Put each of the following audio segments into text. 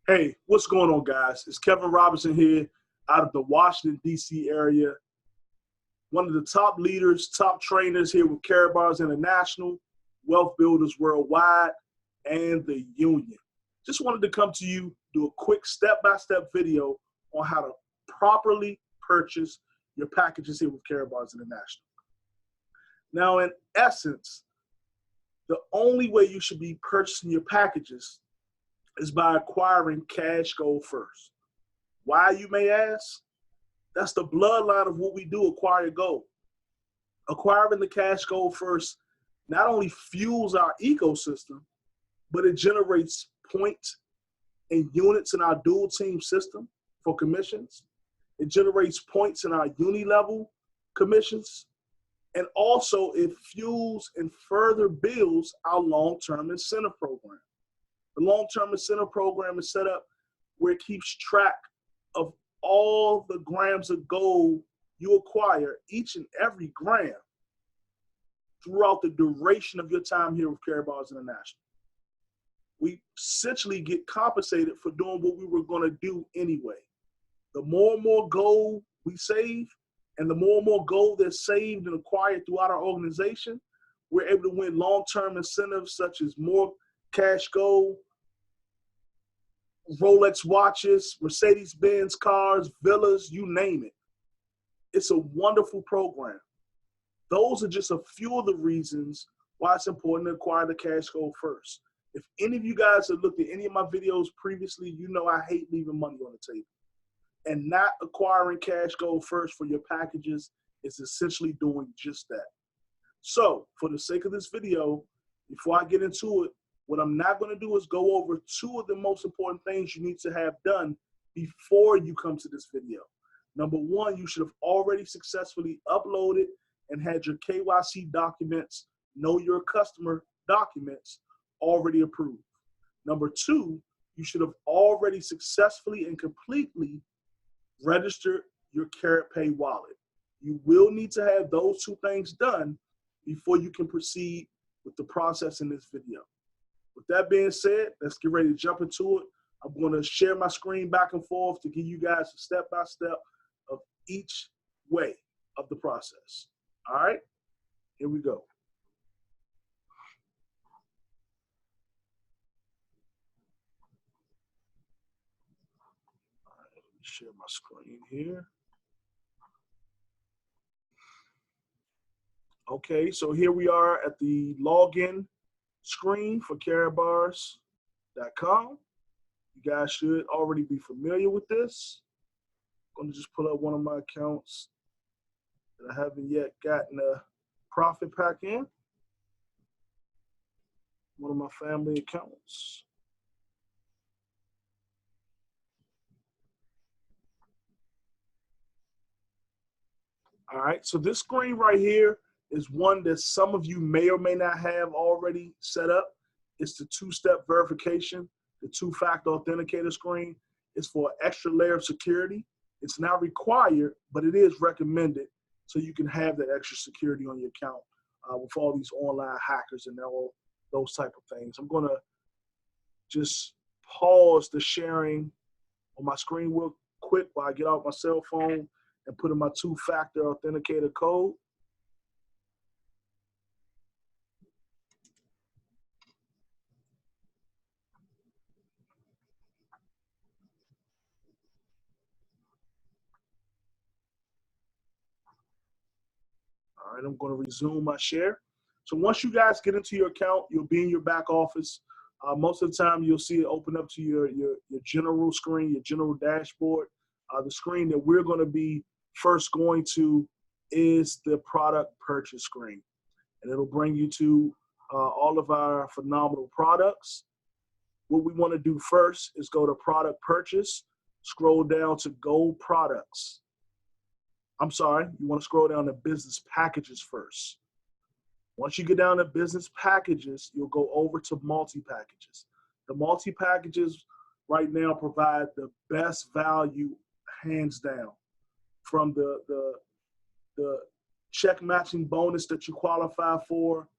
Hey, what's going on, guys? It's Kevin Robinson here out of the Washington, D.C. area. One of the top leaders, top trainers here with Karatbars International, Wealth Builders Worldwide, and the Union. Just wanted to come to you, do a quick step-by-step video on how to properly purchase your packages here with Karatbars International. Now, in essence, the only way you should be purchasing your packages is by acquiring cash gold first. Why, you may ask? That's the bloodline of what we do, acquire gold. Acquiring the cash gold first not only fuels our ecosystem, but it generates points and units in our dual team system for commissions. It generates points in our uni-level commissions. And also it fuels and further builds our long-term incentive program. The long-term incentive program is set up where it keeps track of all the grams of gold you acquire, each and every gram, throughout the duration of your time here with Karatbars International. We essentially get compensated for doing what we were going to do anyway. The more and more gold we save, and the more and more gold that's saved and acquired throughout our organization, we're able to win long-term incentives such as more cash gold, Rolex watches, Mercedes-Benz cars, villas, you name it. It's a wonderful program. Those are just a few of the reasons why it's important to acquire the cash gold first. If any of you guys have looked at any of my videos previously, you know I hate leaving money on the table. And not acquiring cash gold first for your packages is essentially doing just that. So, for the sake of this video, before I get into it, what I'm not going to do is go over two of the most important things you need to have done before you come to this video. Number one, you should have already successfully uploaded and had your KYC documents, know your customer documents, already approved. Number two, you should have already successfully and completely registered your KaratPay wallet. You will need to have those two things done before you can proceed with the process in this video. With that being said, let's get ready to jump into it. I'm going to share my screen back and forth to give you guys a step-by-step of each way of the process. All right, here we go. All right, let me share my screen here. Okay, so here we are at the login screen for Karatbars.com. You guys should already be familiar with this. I'm going to just pull up one of my accounts that I haven't yet gotten a profit pack in. One of my family accounts. All right, so this screen right here is one that some of you may or may not have already set up. It's the two-step verification, the two-factor authenticator screen. It's for an extra layer of security. It's not required, but it is recommended so you can have that extra security on your account with all these online hackers and all those type of things. I'm going to just pause the sharing on my screen real quick while I get out my cell phone and put in my two-factor authenticator code. All right, I'm going to resume my share. So once you guys get into your account, you'll be in your back office. Most of the time, you'll see it open up to your general screen, your general dashboard. The screen that we're going to be first going to is the product purchase screen. And it'll bring you to all of our phenomenal products. What we want to do first is go to product purchase, scroll down to gold products. I'm sorry, you want to scroll down to business packages first. Once you get down to business packages, you'll go over to multi-packages. The multi-packages right now provide the best value, hands down, from the check matching bonus that you qualify for,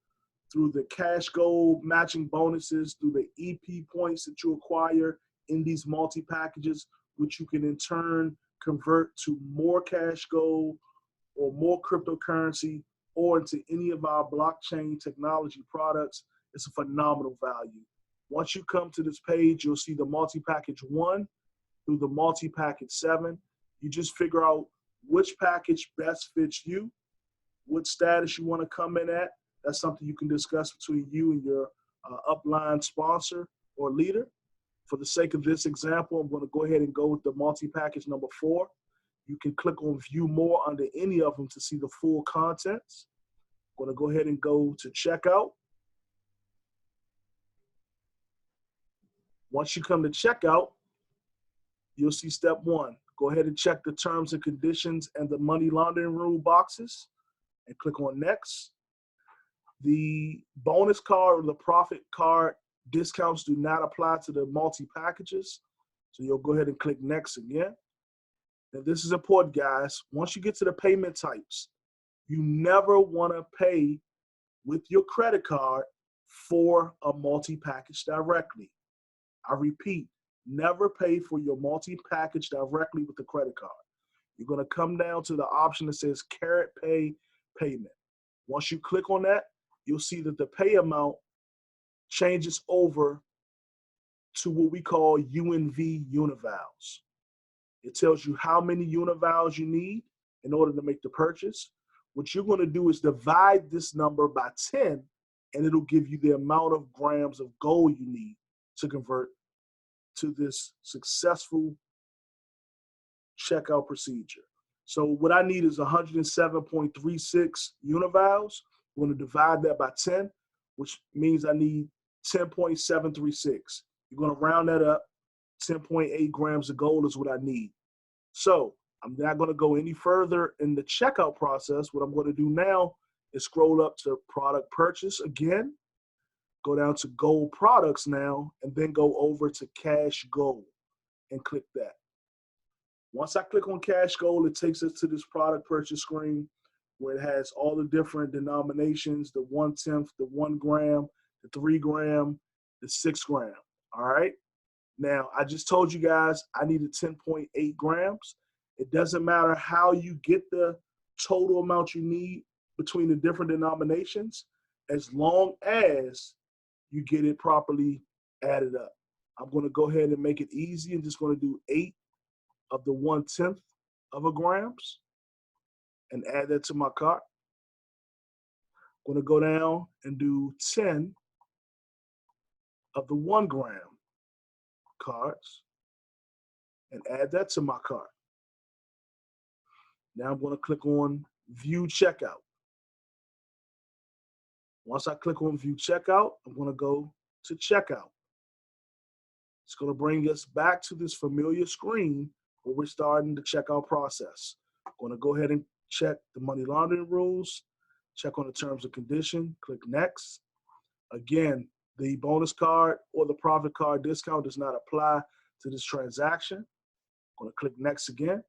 through the cash gold matching bonuses, through the EP points that you acquire in these multi-packages, which you can in turn convert to more cash gold or more cryptocurrency or into any of our blockchain technology products. It's a phenomenal value. Once you come to this page, you'll see the multi-package 1 through the multi-package 7. You just figure out which package best fits you, what status you want to come in at. That's something you can discuss between you and your upline sponsor or leader. For the sake of this example, I'm going to go ahead and go with the multi-package number 4. You can click on view more under any of them to see the full contents. I'm going to go ahead and go to checkout. Once you come to checkout, you'll see step 1. Go ahead and check the terms and conditions and the money laundering rule boxes and click on next. The bonus card or the profit card discounts do not apply to the multi-packages. So you'll go ahead and click next again. And this is important, guys. Once you get to the payment types, you never want to pay with your credit card for a multi-package directly. I repeat, never pay for your multi-package directly with the credit card. You're going to come down to the option that says Karat Pay Payment. Once you click on that, you'll see that the pay amount changes over to what we call UNV univals. It tells you how many univals you need in order to make the purchase. What you're going to do is divide this number by 10, and it'll give you the amount of grams of gold you need to convert to this successful checkout procedure. So what I need is 107.36 univals. I'm going to divide that by 10, which means I need 10.736. You're going to round that up. 10.8 grams of gold is what I need. So I'm not going to go any further in the checkout process. What I'm going to do now is scroll up to product purchase again, go down to gold products now, and then go over to cash gold and click that. Once I click on cash gold, it takes us to this product purchase screen where it has all the different denominations, the 1/10, the 1 gram, the 3 gram, the 6 gram. All right. Now, I just told you guys I needed 10.8 grams. It doesn't matter how you get the total amount you need between the different denominations, as long as you get it properly added up. I'm going to go ahead and make it easy and just going to do 8 of the 1/10 of a grams and add that to my cart. I'm going to go down and do 10 of the 1 gram cards and add that to my cart. Now I'm going to click on view checkout. Once I click on view checkout, I'm going to go to checkout. It's going to bring us back to this familiar screen where we're starting the checkout process. I'm going to go ahead and check the money laundering rules, check on the terms and condition, click next. Again, the bonus card or the profit card discount does not apply to this transaction. I'm going to click next again.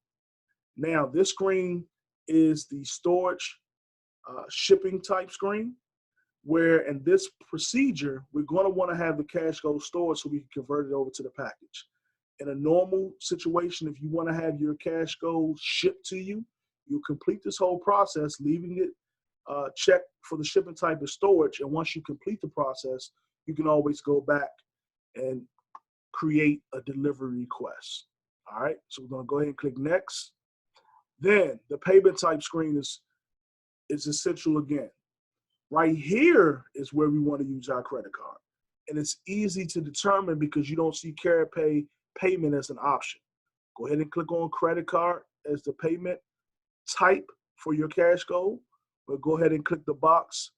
Now, this screen is the storage shipping type screen, where in this procedure, we're going to want to have the cash gold stored so we can convert it over to the package. In a normal situation, if you want to have your cash gold shipped to you, you'll complete this whole process, leaving it checked for the shipping type of storage. And once you complete the process, you can always go back and create a delivery request. All right, so we're going to go ahead and click next. Then the payment type screen is essential again. Right here is where we want to use our credit card. And it's easy to determine because you don't see Karat Pay payment as an option. Go ahead and click on credit card as the payment type for your cash gold. But go ahead and click the box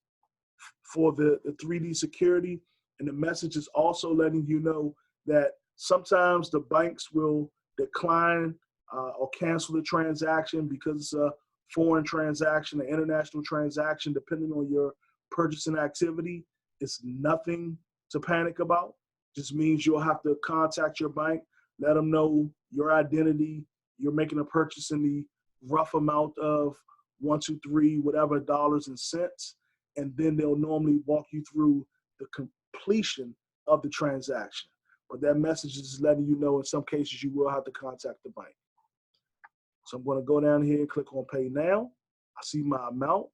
for the 3D security. And the message is also letting you know that sometimes the banks will decline or cancel the transaction because it's a foreign transaction, an international transaction, depending on your purchasing activity. It's nothing to panic about. Just means you'll have to contact your bank, let them know your identity, you're making a purchase in the rough amount of 1, 2, 3, whatever dollars and cents, and then they'll normally walk you through the completion of the transaction. but that message is letting you know in some cases you will have to contact the bank. So I'm going to go down here and click on Pay Now. I see my amount.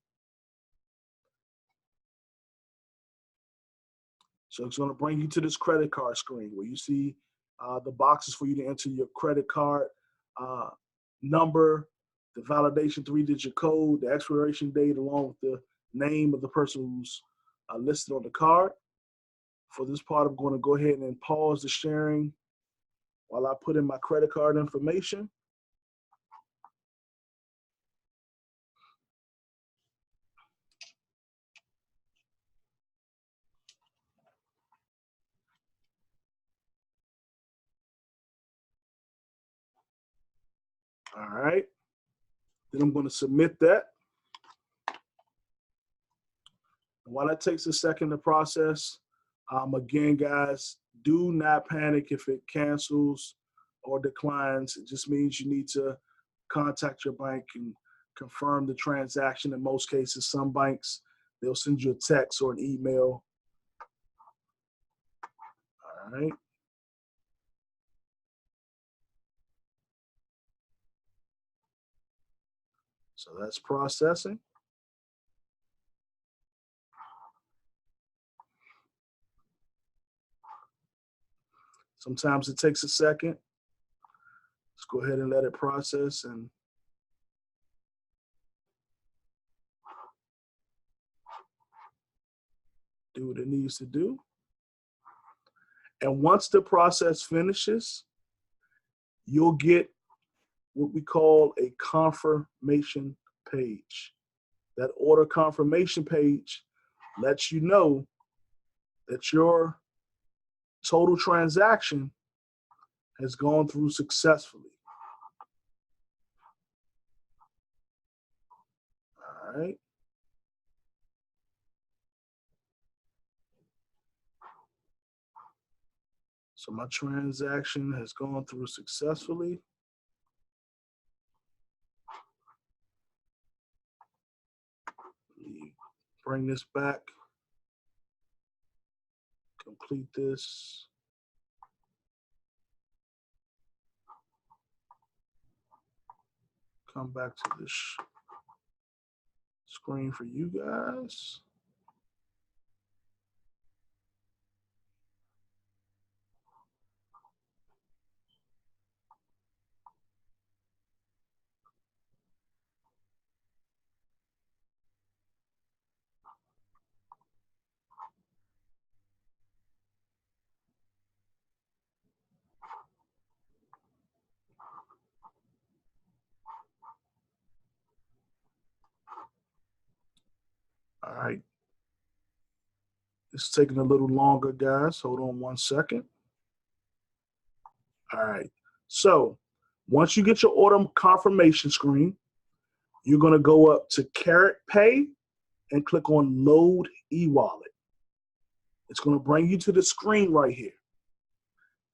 So it's going to bring you to this credit card screen where you see the boxes for you to enter your credit card number, the validation 3-digit code, the expiration date, along with the name of the person who's listed on the card. For this part, I'm going to go ahead and pause the sharing while I put in my credit card information. All right. Then I'm going to submit that. And while that takes a second to process, again, guys, do not panic if it cancels or declines. It just means you need to contact your bank and confirm the transaction. In most cases, some banks, they'll send you a text or an email. All right. So that's processing. Sometimes it takes a second. Let's go ahead and let it process and do what it needs to do. And once the process finishes, you'll get what we call a confirmation page. That order confirmation page lets you know that your total transaction has gone through successfully. All right. So my transaction has gone through successfully. Bring this back, complete this. Come back to this screen for you guys. All right. It's taking a little longer, guys. Hold on one second. All right. So once you get your order confirmation screen, you're going to go up to Karat Pay and click on Load e-wallet. It's going to bring you to the screen right here.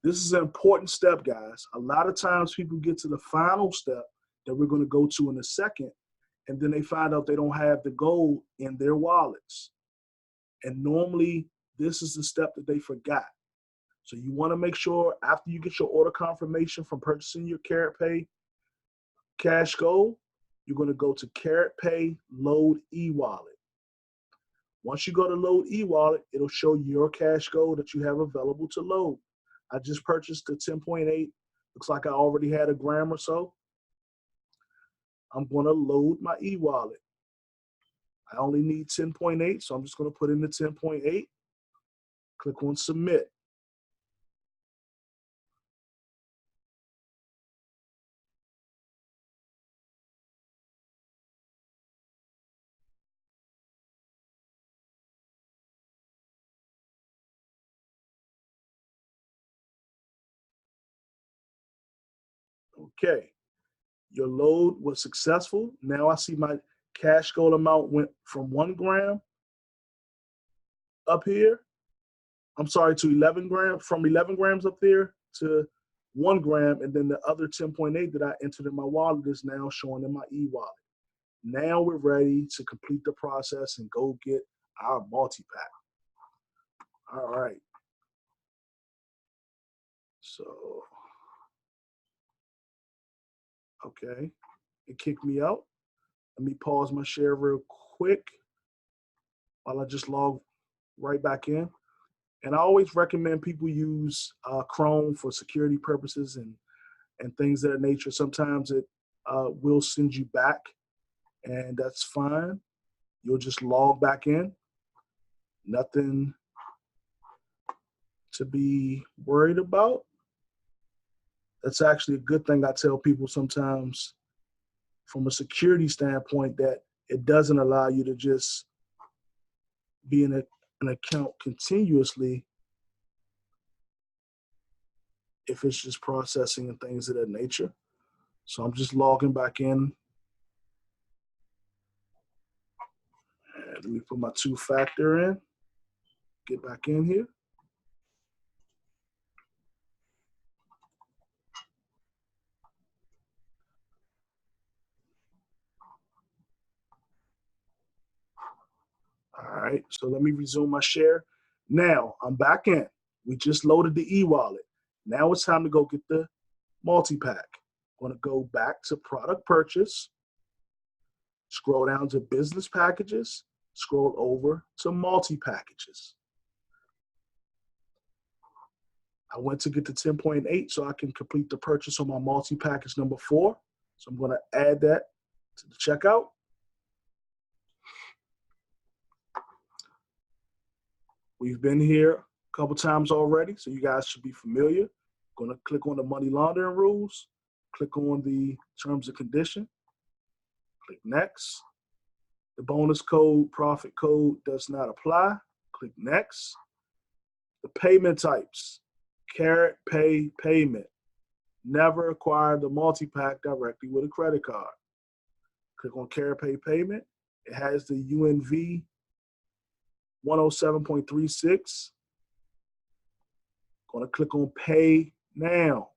This is an important step, guys. A lot of times people get to the final step that we're going to go to in a second, and then they find out they don't have the gold in their wallets. And normally, this is the step that they forgot. So you want to make sure after you get your order confirmation from purchasing your Karat Pay Cash Gold, you're going to go to Karat Pay Load e-wallet. Once you go to Load e-wallet, it'll show your Cash Gold that you have available to load. I just purchased the 10.8. Looks like I already had a gram or so. I'm going to load my e-wallet. I only need 10.8, so I'm just going to put in the 10.8. Click on Submit. Okay, your load was successful. Now I see my Cash Gold amount went from 1 gram up here. I'm sorry, to 11 grams, from 11 grams up there to 1 gram, and then the other 10.8 that I entered in my wallet is now showing in my e-wallet. Now we're ready to complete the process and go get our multi-pack. All right. So, okay, it kicked me out. Let me pause my share real quick while I just log right back in. And I always recommend people use Chrome for security purposes and things of that nature. Sometimes it will send you back, and that's fine. You'll just log back in. Nothing to be worried about. That's actually a good thing. I tell people sometimes from a security standpoint that it doesn't allow you to just be in an account continuously if it's just processing and things of that nature. So I'm just logging back in. And let me put my 2-factor in. Get back in here. All right, so let me resume my share. Now I'm back in. We just loaded the e-wallet. Now it's time to go get the multi-pack. I'm gonna go back to product purchase, scroll down to business packages, scroll over to multi-packages. I went to get the 10.8 so I can complete the purchase on my multi-package number 4. So I'm gonna add that to the checkout. We've been here a couple times already, so you guys should be familiar. I'm gonna click on the money laundering rules, click on the terms and condition, click next. The bonus code, profit code does not apply. Click next. The payment types, Karat Pay payment. Never acquire the multi-pack directly with a credit card. Click on Karat Pay payment. It has the UNV 107.36. Going to click on Pay Now.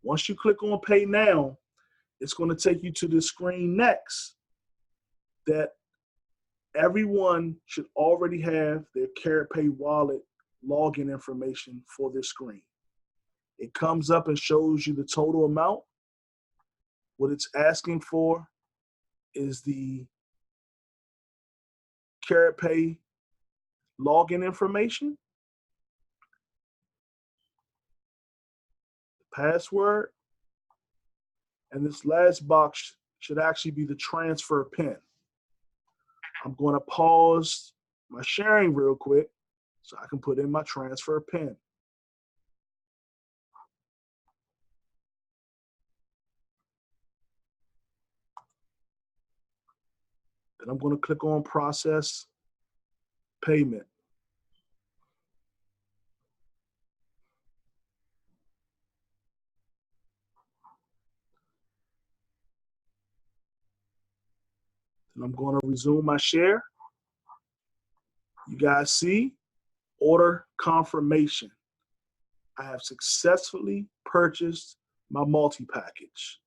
Once you click on Pay Now, it's going to take you to the screen next that everyone should already have their Karat Pay wallet login information for this screen. It comes up and shows you the total amount. What it's asking for is the Karat Pay login information, password, and this last box should actually be the transfer PIN. I'm going to pause my sharing real quick so I can put in my transfer PIN. Then I'm going to click on process payment. And I'm going to resume my share. You guys see order confirmation. I have successfully purchased my multi-package.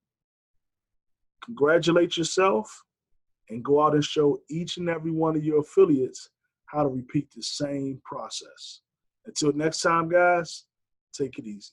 Congratulate yourself and go out and show each and every one of your affiliates how to repeat the same process. Until next time, guys, take it easy.